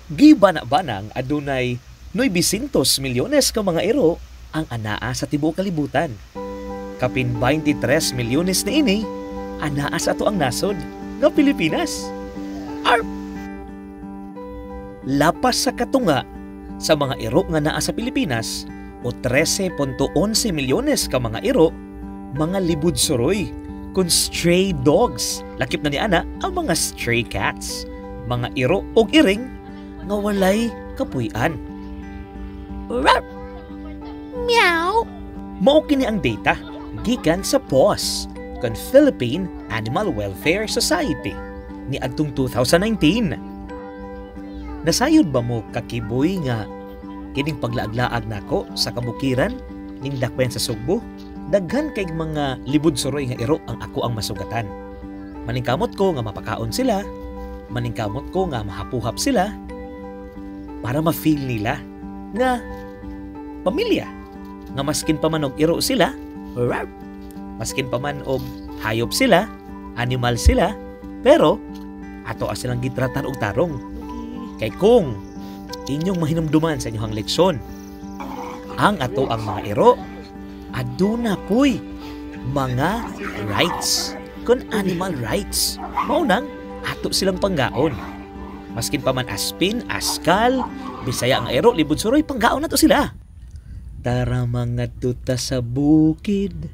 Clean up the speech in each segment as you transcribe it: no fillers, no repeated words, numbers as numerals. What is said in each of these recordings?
Gibana-banang adunay 900 milyones ka mga iro ang anaa sa tibuok kalibutan. Kapin 23 milyones na ini anaa sa ato ang nasod nga Pilipinas. Arp! Lapas sa katunga sa mga iro nga naa sa Pilipinas o 13.11 milyones ka mga iro, mga libud suroy kun stray dogs. Lakip na ni ana ang mga stray cats, mga iro og iring nga walay kapuy-an. Rap! Meow! Mao kini ang data gikan sa PAWS kan Philippine Animal Welfare Society ni adtong 2019. Nasayod ba mo kakiboy nga kining paglaag-laag nako sa kabukiran ning dakbayan sa Sugbo? Daghan kay mga libud suroy nga iro ang ako ang masugatan. Maningkamot ko nga mapakaon sila, maningkamot ko nga mahapuhap sila para ma-feel nila nga pamilya, nga maskin pa man og iro sila, maskin pa man og hayop sila, animal sila, pero ato silang gitratar og tarong. Kay kung inyong mahinumduman sa inyong leksyon, ang ato ang mga iro aduna poy mga rights, kun animal rights. Maunang ato silang panggaon. Maskin pa man aspin, askal, bisaya ang ero, libod suroy, panggaon na to sila. Tara mga tuta sa bukid,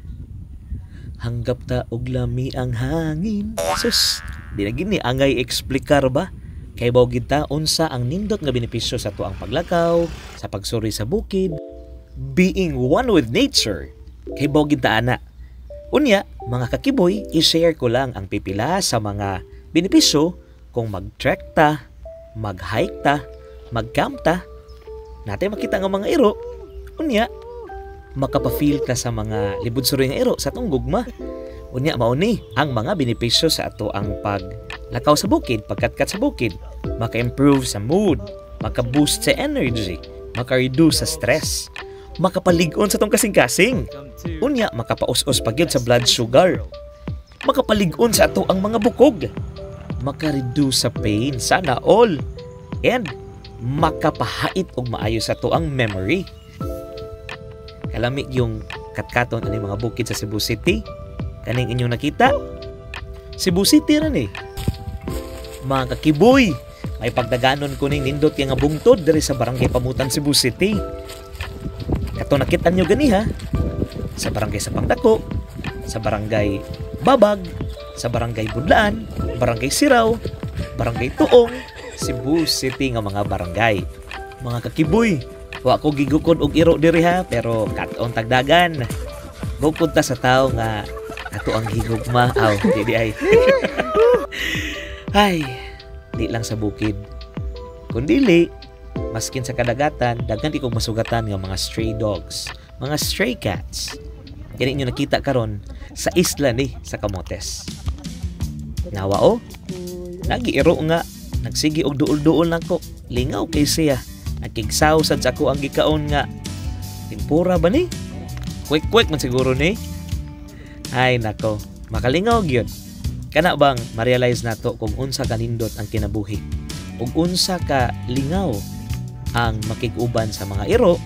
hanggap ta og lami ang hangin. Sus, di na gini angay eksplikar ba? Kay baw kita unsa ang nindot nga benepisyo sa tuang paglakaw, sa pagsuri sa bukid, being one with nature. Kay baw kita ana. Unya, mga kakiboy, i-share ko lang ang pipila sa mga benepisyo kung mag-trek ta, mag-hike ta, mag-camp ta, natin makita nga mga iro. Unya, makapafeel ka sa mga libod suroy nga iro sa atong gugma. Unya, mauni ang mga benepisyo sa ato ang paglakaw sa bukid, pagkatkat sa bukid. Maka-improve sa mood, maka-boost sa energy, maka-reduce sa stress, makapalig-on sa tong kasing-kasing. Unya, makapaus-us pagyod sa blood sugar, makapalig-on sa ato ang mga bukog, maka-reduce sa pain, sana all, and makapahait og maayo sa to ang memory. Kalamig yung katkaton ani mga bukid sa Cebu City, kaning inyong nakita, Cebu City ran eh. Mga kakiboy, may pagdaganon ko ning nindot nga bungtod diri sa Barangay Pamutan, Cebu City. Kato nakita nyo gani ha, sa Barangay Sapangdako, sa Barangay Babag, sa Barangay Budlaan, Barangay Siraw, Barangay Tuong, Cebu City nga mga barangay. Mga kakiboy, wa ko gigukod og iro diri ha, pero katon tagdagan. Bukod ta sa tao nga ato ang higugma, aw, di ay. Ay, di lang sa bukid. Kundili, maskin sa kadagatan, daghan ikog masugatan nga mga stray dogs, mga stray cats. Kini inyo nakita karon sa isla ni sa Camotes. Nawa o, nag-iiro nga, nagsigi og duol-duol nako. Lingaw kay siya. Nakigsaw sad sa ako ang gikaon nga. Tempura ba ni? Quick man siguro ni. Ay nako, makalingaw gyud. Kana bang ma-realize nato kung unsa kanindot ang kinabuhi ug unsa ka lingaw ang makig-uban sa mga iro,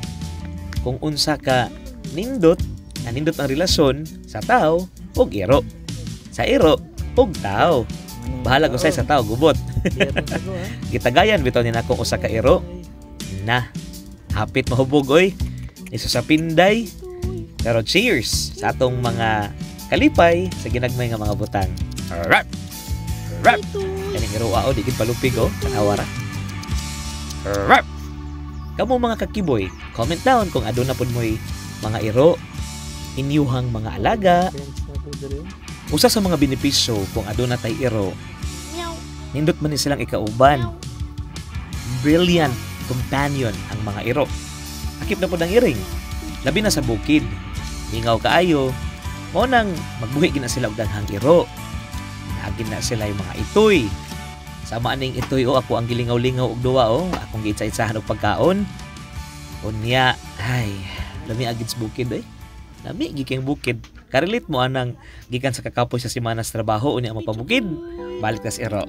kung unsa ka nindot ang relasyon sa tao ug iro, sa iro ug tao. Bahala ko sa tao gubot. Gitagayan bitaw ni nako usa ka iro na hapit mahubog oy iso sa pinday. Pero cheers sa atong mga kalipay sa ginagmay nga mga butang. Rap! Rap! Kaning iro o di gid palupig o kanawara. Rap! Kamo mga kakiboy, comment down kung aduna pud moy mga iro inyuhang mga alaga. Usa sa mga benepisyo kung aduna tay iro, nindot man ni silang ikauban. Brilliant companion ang mga iro. Akip na pud ang iring, labi na sa bukid. Lingaw kaayo, mo nang magbuhi gina sila og daghang iro. Naagin na sila yung mga itoy. Sama aning itoy o ako ang gilingaw-lingaw og duwa o akong giitsa-itsahan og pagkaon. Unya, ay, lami agid sa bukid eh. Lami giking bukid. Karelit mo anang gikan sa kakapoy sa semana sa trabaho unya mo pabukid. Balik tas iro.